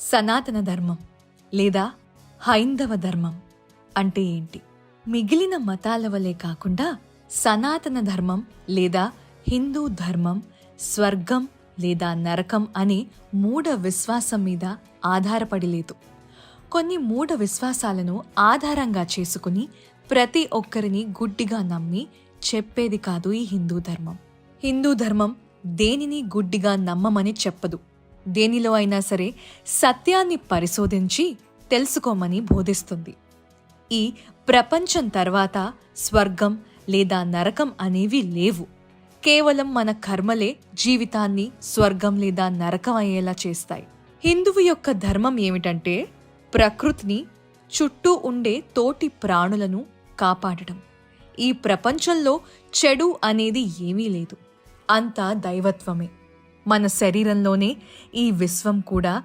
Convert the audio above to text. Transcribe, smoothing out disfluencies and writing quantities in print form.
సనాతన ధర్మం లేదా హైందవ ధర్మం అంటే ఏంటి? మిగిలిన మతాల వలె కాకుండా సనాతన ధర్మం లేదా హిందూ ధర్మం స్వర్గం లేదా నరకం అనే మూఢ విశ్వాసం మీద ఆధారపడి లేదు. కొన్ని మూఢ విశ్వాసాలను ఆధారంగా చేసుకుని ప్రతి ఒక్కరిని గుడ్డిగా నమ్మి చెప్పేది కాదు ఈ హిందూ ధర్మం. హిందూ ధర్మం దేనిని గుడ్డిగా నమ్మమని చెప్పదు. దేనిలో అయినా సరే సత్యాన్ని పరిశోధించి తెలుసుకోమని బోధిస్తుంది. ఈ ప్రపంచం తర్వాత స్వర్గం లేదా నరకం అనేవి లేవు. కేవలం మన కర్మలే జీవితాన్ని స్వర్గం లేదా నరకం అయ్యేలా చేస్తాయి. హిందువు యొక్క ధర్మం ఏమిటంటే ప్రకృతిని, చుట్టూ ఉండే తోటి ప్రాణులను కాపాడటం. ఈ ప్రపంచంలో చెడు అనేది ఏమీ లేదు, అంతా దైవత్వమే. మన శరీరంలోనే ఈ విశ్వం కూడా